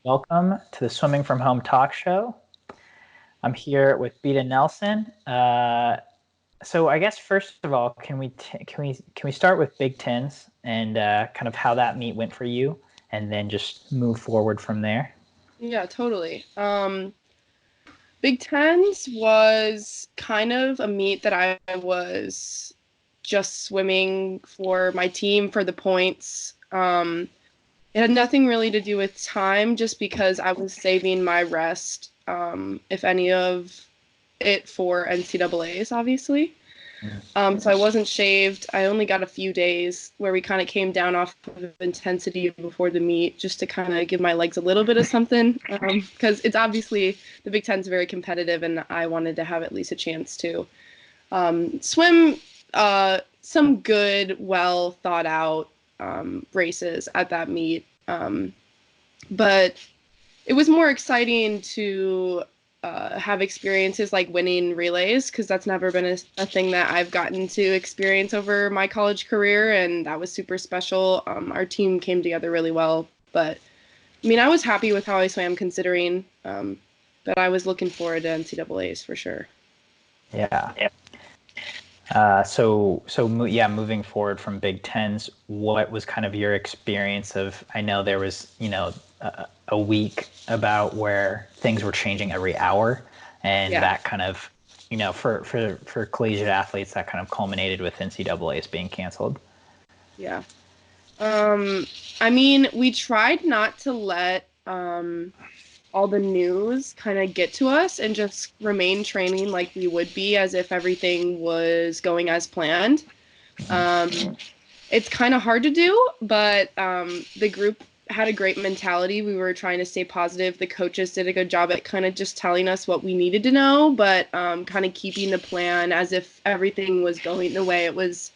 Welcome to the Swimming from Home talk show. I'm here with Beata Nelson. So I guess first of all, can we start with Big Tens and kind of how that meet went for you, and then just move forward from there? Yeah, totally. Big Tens was kind of a meet that I was just swimming for my team for the points. It had nothing really to do with time, just because I was saving my rest, if any of it, for NCAAs, obviously. So I wasn't shaved. I only got a few days where we kind of came down off of intensity before the meet just to kind of give my legs a little bit of something. Because it's obviously the Big Ten's very competitive, and I wanted to have at least a chance to swim some good, well thought out races at that meet. But it was more exciting to have experiences like winning relays, because that's never been a thing that I've gotten to experience over my college career, and that was super special. Our team came together really well, but I mean, I was happy with how I swam considering, but I was looking forward to NCAAs for sure. Yeah. Yeah, moving forward from Big Tens, what was kind of your experience of? I know there was, a week about where things were changing every hour, and Yeah, that kind of, for collegiate athletes, that kind of culminated with NCAA's being canceled. yeah. Um, I mean, we tried not to let all the news kind of get to us and just remain training like we would be, as if everything was going as planned. Um, it's kind of hard to do, but the group had a great mentality. We were trying to stay positive. The coaches did a good job at kind of just telling us what we needed to know, but kind of keeping the plan as if everything was going the way it was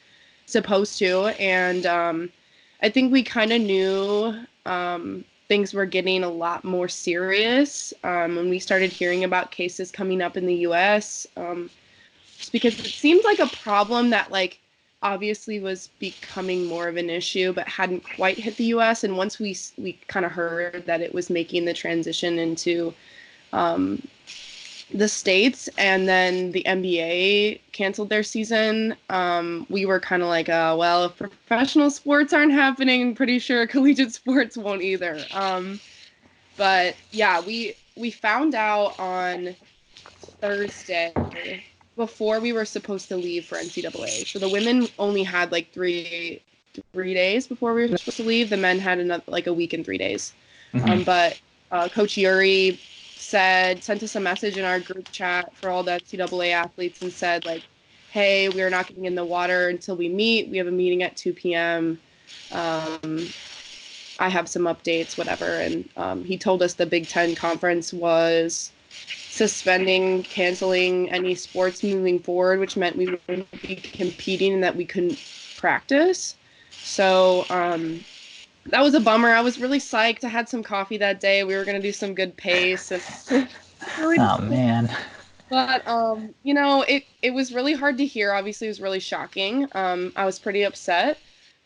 supposed to. And I think we kind of knew things were getting a lot more serious when we started hearing about cases coming up in the US. Just because it seemed like a problem that, like, obviously was becoming more of an issue but hadn't quite hit the US. And once we kind of heard that it was making the transition into um, the States, and then the NBA canceled their season, we were kind of like, well, if professional sports aren't happening, I'm pretty sure collegiate sports won't either. But yeah, we found out on Thursday before we were supposed to leave for NCAA. So the women only had like three days before we were supposed to leave. The men had another like a week and 3 days. Mm-hmm. But Coach Yuri sent us a message in our group chat for all the NCAA athletes and said, like, hey, we are not getting in the water until we meet. We have a meeting at 2 p.m. Um, I have some updates, whatever. And he told us the Big Ten conference was suspending, canceling any sports moving forward, which meant we wouldn't be competing and that we couldn't practice. So that was a bummer. I was really psyched. I had some coffee that day. We were going to do some good pace and really, Oh man. but it was really hard to hear. Obviously, it was really shocking. I was pretty upset,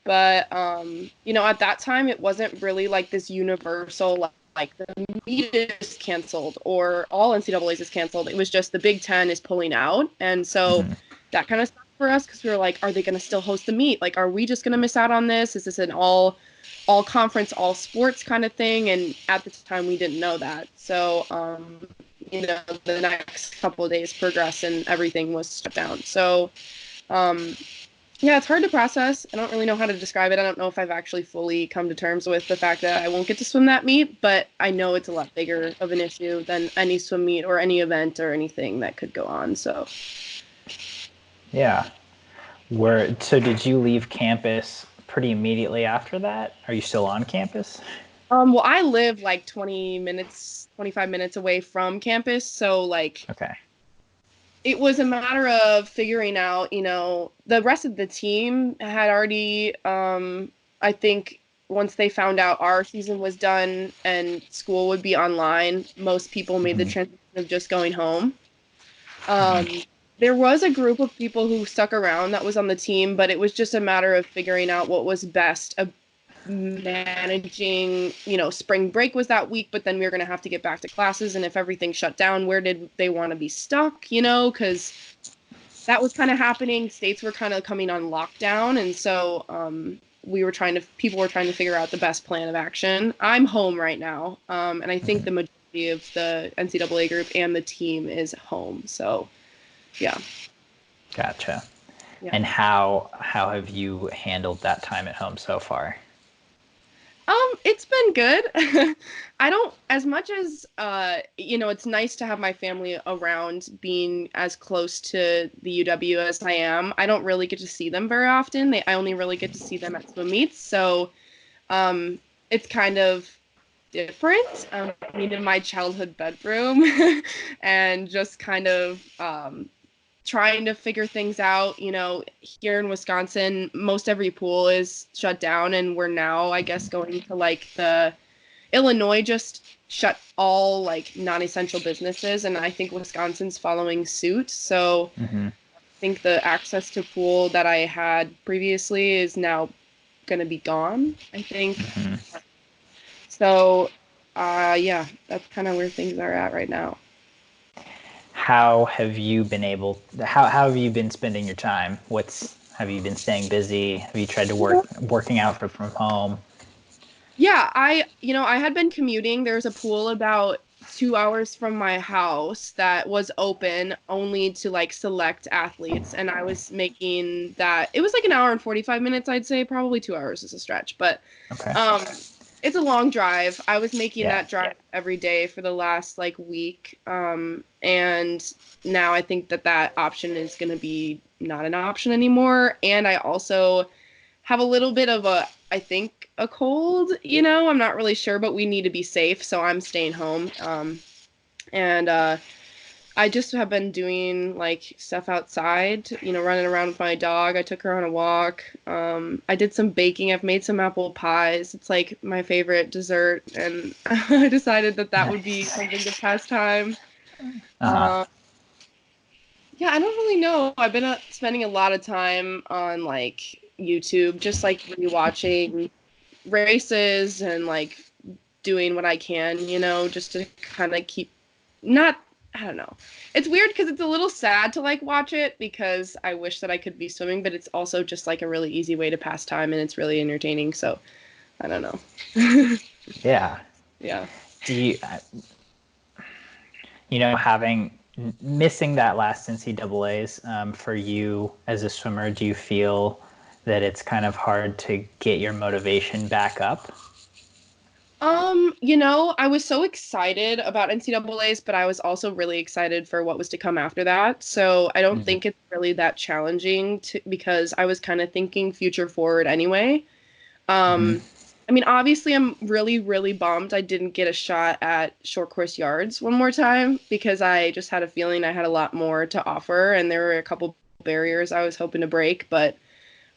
but at that time, it wasn't really like this universal, like the meet is canceled or all NCAA's is canceled. It was just the Big Ten is pulling out, and so Mm-hmm. that kind of sucked for us because we were like, are they going to still host the meet? Like, are we just going to miss out on this? Is this an all conference, all sports kind of thing? And at the time, we didn't know that. So the next couple of days progressed and everything was shut down. So um, yeah, it's hard to process. I don't really know how to describe it. I don't know if I've actually fully come to terms with the fact that I won't get to swim that meet, but I know it's a lot bigger of an issue than any swim meet or any event or anything that could go on. So, Yeah. So did you leave campus pretty immediately after that? Are you still on campus? well, I live like 20 minutes, 25 minutes away from campus. So, like, Okay. it was a matter of figuring out, the rest of the team had already, I think, once they found out our season was done and school would be online, most people made the Mm-hmm. transition of just going home. Um, Mm-hmm. there was a group of people who stuck around that was on the team, but it was just a matter of figuring out what was best managing, spring break was that week, but then we were going to have to get back to classes. And if everything shut down, where did they want to be stuck, because that was kind of happening. States were kind of coming on lockdown. And so people were trying to figure out the best plan of action. I'm home right now. And I think Mhm. the majority of the NCAA group and the team is home. So, yeah. Gotcha. Yeah. And how have you handled that time at home so far? It's been good. I don't, as much as it's nice to have my family around being as close to the UW as I am. I don't really get to see them very often. I only really get to see them at swim meets. So, um it's kind of different. Being in my childhood bedroom and just kind of trying to figure things out. Here in Wisconsin, most every pool is shut down, and we're now, I guess, going to like the Illinois just shut all like non-essential businesses, and I think Wisconsin's following suit. So Hmm. I think the access to pool that I had previously is now going to be gone, I think. Hmm. So, yeah, that's kind of where things are at right now. How have you been spending your time? Have you been staying busy? Have you tried to working out from home? Yeah, I had been commuting. There's a pool about 2 hours from my house that was open only to like select athletes, and I was making that. It was like an hour and 45 minutes, I'd say. Probably 2 hours is a stretch, but Okay. um, it's a long drive. I was making Yeah. that drive every day for the last like week, and now I think that option is going to be not an option anymore. And I also have a little bit of I think a cold, I'm not really sure, but we need to be safe, so I'm staying home. And I just have been doing like stuff outside, running around with my dog. I took her on a walk. I did some baking. I've made some apple pies. It's like my favorite dessert, and I decided that would be Nice. something to pass time. Uh-huh. Um, Yeah, I don't really know. I've been spending a lot of time on like YouTube, just like rewatching races and like doing what I can, just to kind of keep not, I don't know. It's weird because it's a little sad to like watch it because I wish that I could be swimming, but it's also just like a really easy way to pass time and it's really entertaining. So I don't know. Yeah. Yeah. Do you, having missing that last NCAA's for you as a swimmer, do you feel that it's kind of hard to get your motivation back up? I was so excited about NCAA's, but I was also really excited for what was to come after that. So I don't Hmm. think it's really that challenging because I was kind of thinking future forward anyway. Hmm. Um, I mean, obviously, I'm really, really bummed I didn't get a shot at short course yards one more time because I just had a feeling I had a lot more to offer, and there were a couple barriers I was hoping to break, but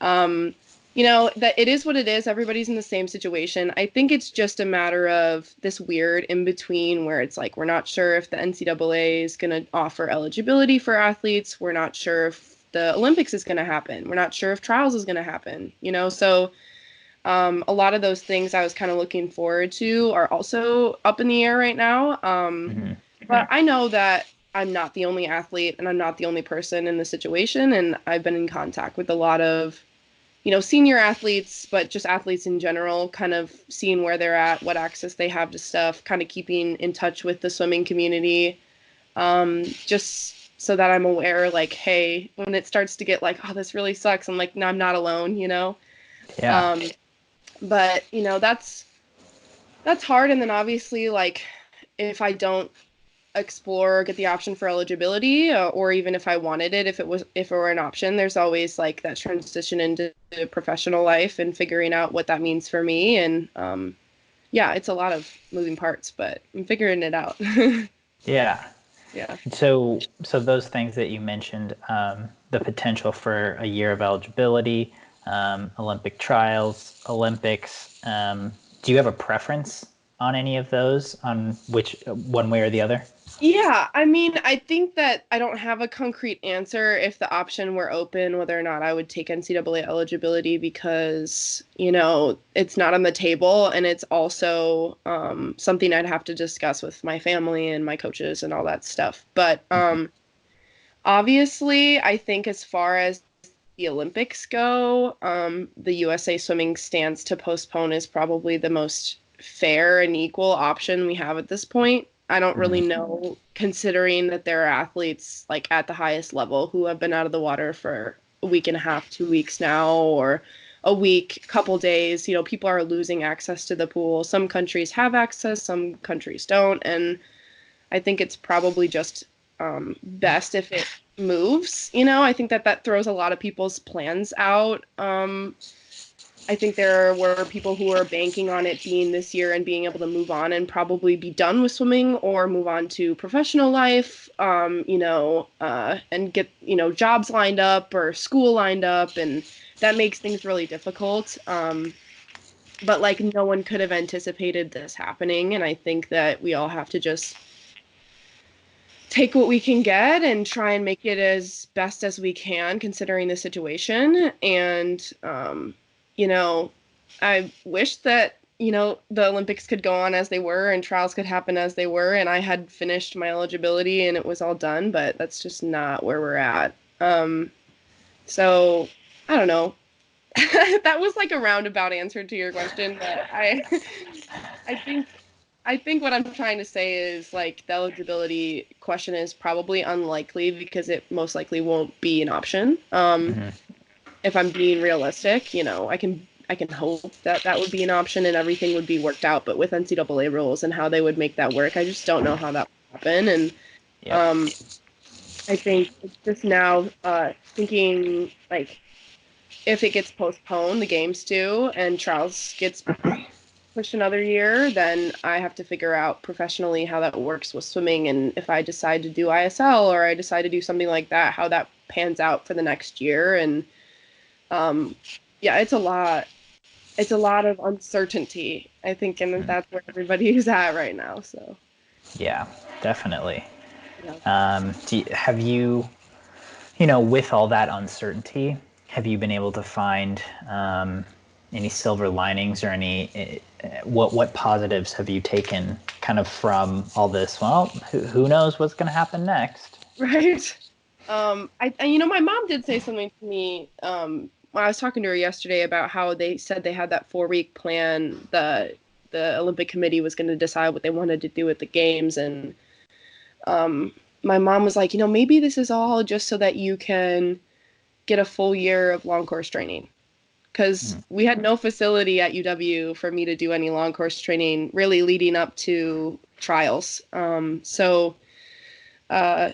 um, that it is what it is. Everybody's in the same situation. I think it's just a matter of this weird in between where it's like we're not sure if the NCAA is going to offer eligibility for athletes. We're not sure if the Olympics is going to happen. We're not sure if trials is going to happen, So a lot of those things I was kind of looking forward to are also up in the air right now. Hmm. But I know that I'm not the only athlete and I'm not the only person in the situation. And I've been in contact with a lot of senior athletes, but just athletes in general, kind of seeing where they're at, what access they have to stuff, kind of keeping in touch with the swimming community, just so that I'm aware, like, hey, when it starts to get like, oh, this really sucks, I'm like, no, I'm not alone. Yeah. Um, but that's hard. And then obviously, like, if I don't explore or get the option for eligibility or even if I wanted it if it were an option, there's always like that transition into professional life and figuring out what that means for me. And yeah, it's a lot of moving parts, but I'm figuring it out. Yeah. Yeah. So those things that you mentioned, the potential for a year of eligibility, Olympic trials, Olympics. Do you have a preference on any of those, on which one way or the other? Yeah, I mean, I think that I don't have a concrete answer if the option were open, whether or not I would take NCAA eligibility because, it's not on the table and it's also something I'd have to discuss with my family and my coaches and all that stuff. But obviously, I think as far as the Olympics go, the USA swimming stance to postpone is probably the most fair and equal option we have at this point. I don't really Mhm. know, considering that there are athletes like at the highest level who have been out of the water for a week and a half, 2 weeks now, or a week, couple days. People are losing access to the pool. Some countries have access, some countries don't, and I think it's probably just best if it moves. I think that that throws a lot of people's plans out. I think there were people who were banking on it being this year and being able to move on and probably be done with swimming or move on to professional life, and get, jobs lined up or school lined up. And that makes things really difficult. But like no one could have anticipated this happening. And I think that we all have to just take what we can get and try and make it as best as we can considering the situation. And you know I wish that the Olympics could go on as they were and trials could happen as they were and I had finished my eligibility and it was all done, but that's just not where we're at. So I don't know. That was like a roundabout answer to your question, but I think what I'm trying to say is like the eligibility question is probably unlikely because it most likely won't be an option. Mhm. If I'm being realistic, I can hope that that would be an option and everything would be worked out. But with NCAA rules and how they would make that work, I just don't know how that would happen. And Yep. um, I think it's just now thinking like if it gets postponed, the games do, and trials gets pushed another year, then I have to figure out professionally how that works with swimming. And if I decide to do ISL or I decide to do something like that, how that pans out for the next year. And um, yeah, it's a lot. It's a lot of uncertainty, I think, and Mhm. that's where everybody is at right now. So, Yeah, definitely. yeah. Have you, with all that uncertainty, have you been able to find any silver linings or any what positives have you taken kind of from all this? Well, who knows what's going to happen next? Right. My mom did say something to me when I was talking to her yesterday about how they said they had that 4-week plan. The Olympic Committee was going to decide what they wanted to do with the games, and um, my mom was like, maybe this is all just so that you can get a full year of long course training. Because Mhm. we had no facility at UW for me to do any long course training really leading up to trials. So uh,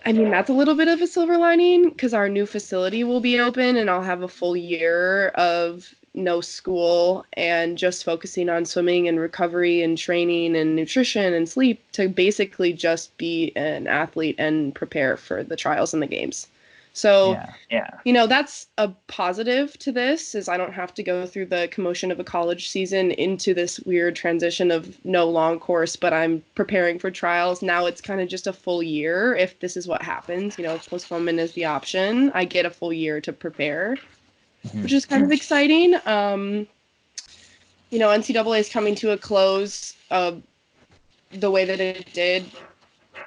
I mean, that's a little bit of a silver lining because our new facility will be open and I'll have a full year of no school and just focusing on swimming and recovery and training and nutrition and sleep to basically just be an athlete and prepare for the trials and the games. So, Yeah. that's a positive to this is I don't have to go through the commotion of a college season into this weird transition of no long course, but I'm preparing for trials. Now it's kind of just a full year if this is what happens, if postponement is the option, I get a full year to prepare, Mhm. which is kind of exciting. NCAA is coming to a close. The way that it did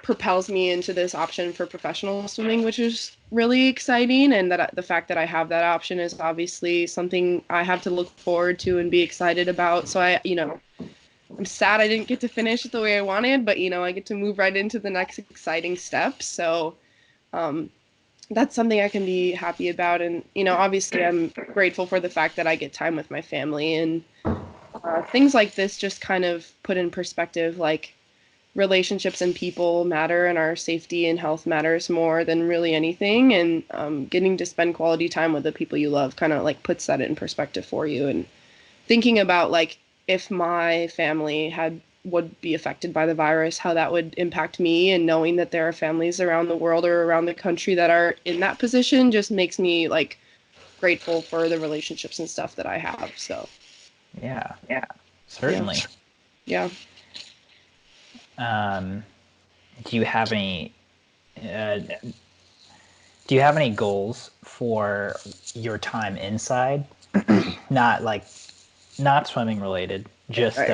propels me into this option for professional swimming, which is really exciting. And that the fact that I have that option is obviously something I have to look forward to and be excited about. So I'm sad I didn't get to finish it the way I wanted, but I get to move right into the next exciting step. So um, that's something I can be happy about. And obviously, I'm grateful for the fact that I get time with my family and things like this just kind of put in perspective, like relationships and people matter and our safety and health matters more than really anything, and getting to spend quality time with the people you love kind of like puts that in perspective for you. And thinking about like if my family had would be affected by the virus, how that would impact me, and knowing that there are families around the world or around the country that are in that position just makes me like grateful for the relationships and stuff that I have. So Yeah, yeah, certainly. yeah. Um, do you have any uh, do you have any goals for your time inside? Not like not swimming related, just Right.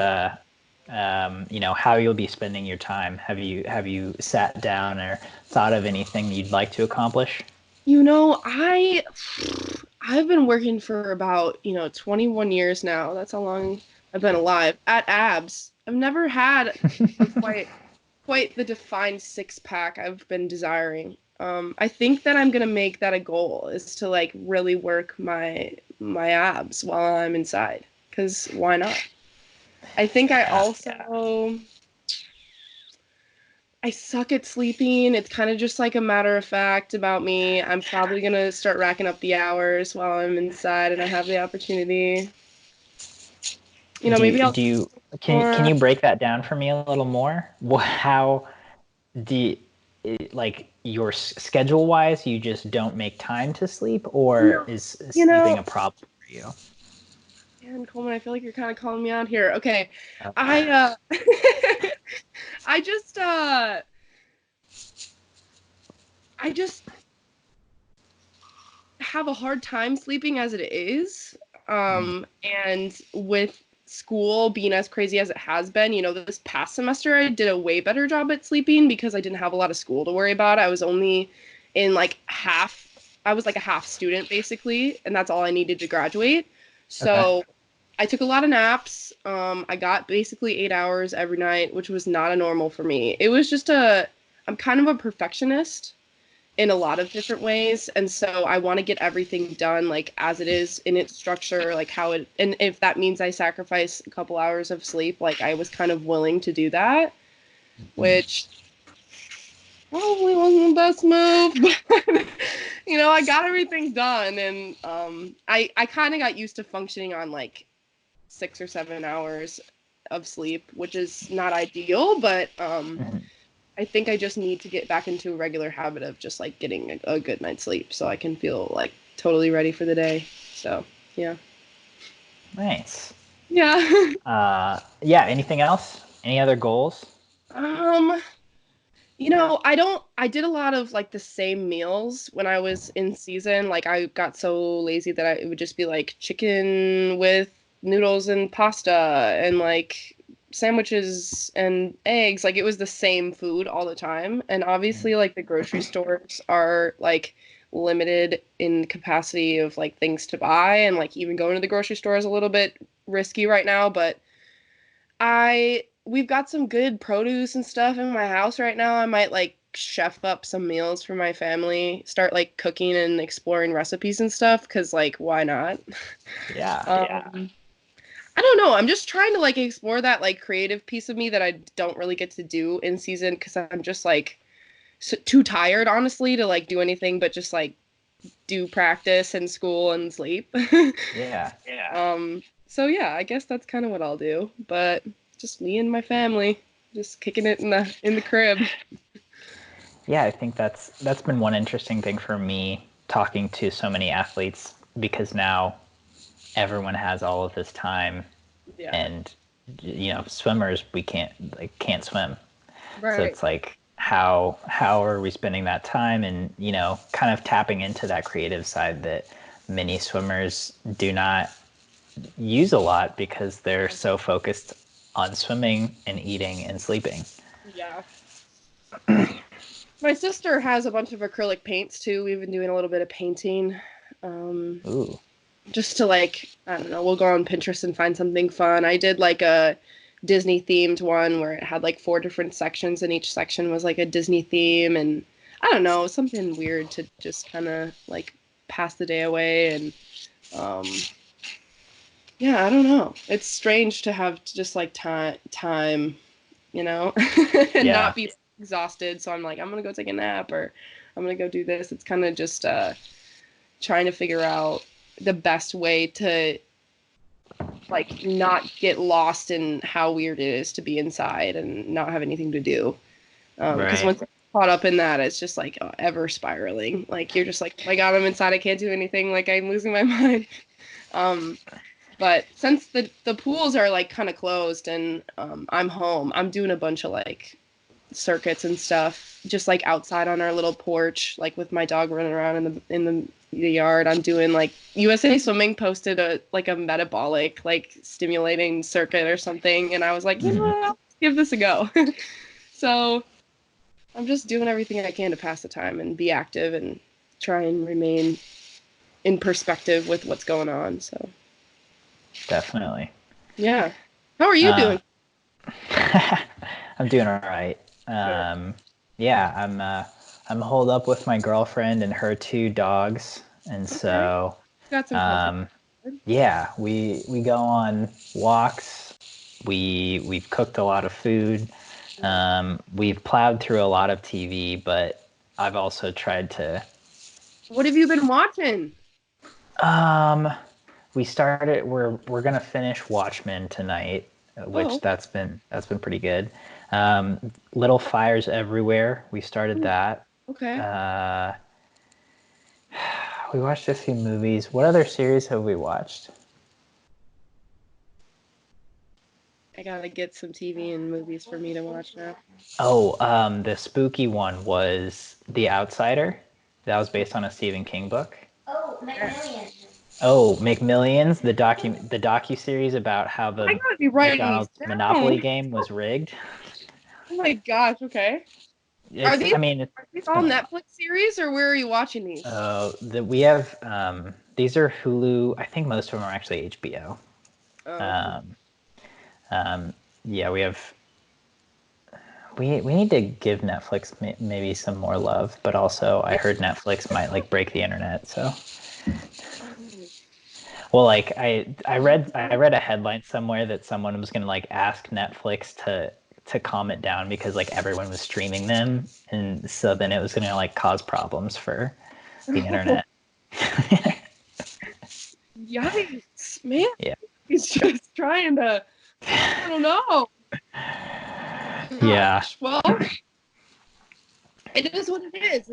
how you'll be spending your time. Have you sat down or thought of anything you'd like to accomplish? You know, I've been working for about, 21 years now. That's how long I've been alive at abs. I've never had a quite the defined six pack I've been desiring. I think that I'm gonna make that a goal is to like really work my abs while I'm inside. 'Cause why not? I think I Yeah, yeah. also I suck at sleeping. It's kind of just like a matter of fact about me. I'm probably gonna start racking up the hours while I'm inside and I have the opportunity. Do you Maybe I'll do you can more. you break that down for me a little more? How do you, like your schedule wise, you just don't make time to sleep, or No, is you sleeping know, a problem for you? man, Coleman, I feel like you're kind of calling me out here. Okay, Uh, I I just I just have a hard time sleeping as it is. mm, And with school being as crazy as it has been, this past semester I did a way better job at sleeping because I didn't have a lot of school to worry about. I was only in like half, I was like a half student basically, and that's all I needed to graduate. okay. So I took a lot of naps. I got basically 8 hours every night, which was not a normal for me. I'm kind of a perfectionist in a lot of different ways, and so I want to get everything done like as it is in its structure, like how it, and if that means I sacrifice a couple hours of sleep, like I was kind of willing to do that, Mm, which probably wasn't the best move. But I got everything done, and I kind of got used to functioning on like 6 or 7 hours of sleep, which is not ideal, but mhm. I think I just need to get back into a regular habit of just like getting a good night's sleep so I can feel like totally ready for the day. So, yeah. Nice. Yeah. Yeah. Anything else? Any other goals? um, I did a lot of like the same meals when I was in season. Like I got so lazy that it would just be like chicken with noodles and pasta and like sandwiches and eggs. Like it was the same food all the time. And obviously like the grocery stores are like limited in capacity of like things to buy, and like even going to the grocery store is a little bit risky right now, but we've got some good produce and stuff in my house right now. I might like chef up some meals for my family, start like cooking and exploring recipes and stuff, because like why not? Yeah. Yeah. I don't know. I'm just trying to like explore that like creative piece of me that I don't really get to do in season because I'm just like too tired, honestly, to like do anything but just like do practice and school and sleep. Yeah. So yeah, I guess that's kind of what I'll do. But just me and my family, just kicking it in the crib. Yeah, I think that's been one interesting thing for me talking to so many athletes because now everyone has all of this time Yeah. and swimmers we can't swim. So Right. it's like how are we spending that time and kind of tapping into that creative side that many swimmers do not use a lot because they're so focused on swimming and eating and sleeping. Yeah. My sister has a bunch of acrylic paints too. We've been doing a little bit of painting. Um, Ooh. just to like, I don't know, we'll go on Pinterest and find something fun. I did like a Disney themed one where it had like four different sections and each section was like a Disney theme, and I don't know, something weird to just kind of like pass the day away. And um yeah, I don't know. It's strange to have just like time, and Yeah. not be exhausted. So I'm like, I'm gonna go take a nap or I'm gonna go do this. It's kind of just trying to figure out the best way to like not get lost in how weird it is to be inside and not have anything to do. Because Right. once you're caught up in that, it's just like ever spiraling. Like you're just like, oh my God, I'm inside. I can't do anything. Like I'm losing my mind. Um, but since the pools are like kind of closed and I'm home, I'm doing a bunch of like circuits and stuff, just like outside on our little porch, like with my dog running around in the yard. I'm doing like USA Swimming posted a metabolic like stimulating circuit or something, and I was like, you know Mhm. what, I'll give this a go. So I'm just doing everything I can to pass the time and be active and try and remain in perspective with what's going on. So Definitely. yeah, how are you Uh, doing? I'm doing all right. Good. Yeah, I'm holed up with my girlfriend and her two dogs, and Okay, so got some company. um, yeah, we go on walks. We've cooked a lot of food. We've plowed through a lot of TV, but I've also tried to. What have you been watching? Um, we started. We're gonna finish Watchmen tonight, which Oh, that's been pretty good. Little Fires Everywhere. We started that. okay. Uh, we watched a few movies. What other series have we watched? I gotta get some TV and movies for me to watch now. Oh, the spooky one was The Outsider. That was based on a Stephen King book. Oh, Yeah. McMillions. Oh, McMillions, the docu series about how I the gotta be writing these McDonald's Monopoly down. game was rigged. Oh my gosh, okay. Are It's, these I mean, are these it's all been a while. Netflix series or where are you watching these? We have these are Hulu. I think most of them are actually HBO. Oh, Um, yeah, we need to give Netflix maybe some more love, but also I heard Netflix might like break the internet. So, oh. well, like I read a headline somewhere that someone was gonna like ask Netflix to calm it down because like everyone was streaming them, and so then it was gonna like cause problems for the internet. Yikes, man. Yeah. He's just trying to, I don't know. Yeah. Gosh, well, it is what it is.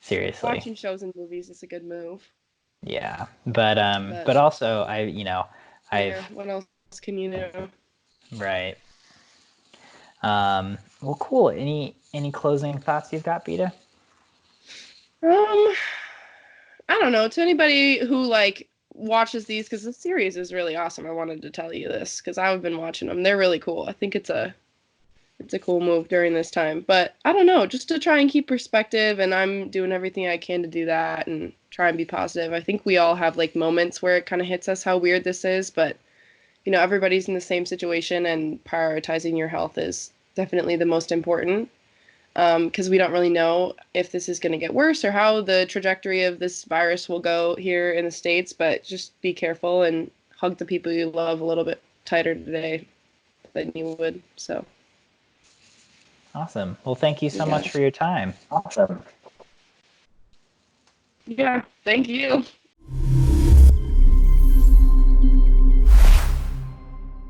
Seriously. Watching shows and movies is a good move. Yeah. But But also I've yeah, what else can you do? right. Well, cool. Any closing thoughts you've got, Beta? Um, I don't know. To anybody who like watches these, because the series is really awesome. I wanted to tell you this because I've been watching them. They're really cool. I think it's a cool move during this time. But I don't know, just to try and keep perspective, and I'm doing everything I can to do that and try and be positive. I think we all have like moments where it kind of hits us how weird this is, but everybody's in the same situation, and prioritizing your health is definitely the most important. Because we don't really know if this is going to get worse or how the trajectory of this virus will go here in the States, but just be careful and hug the people you love a little bit tighter today than you would. So, Awesome. Well, thank you so yeah. much for your time. Awesome. Yeah. Thank you.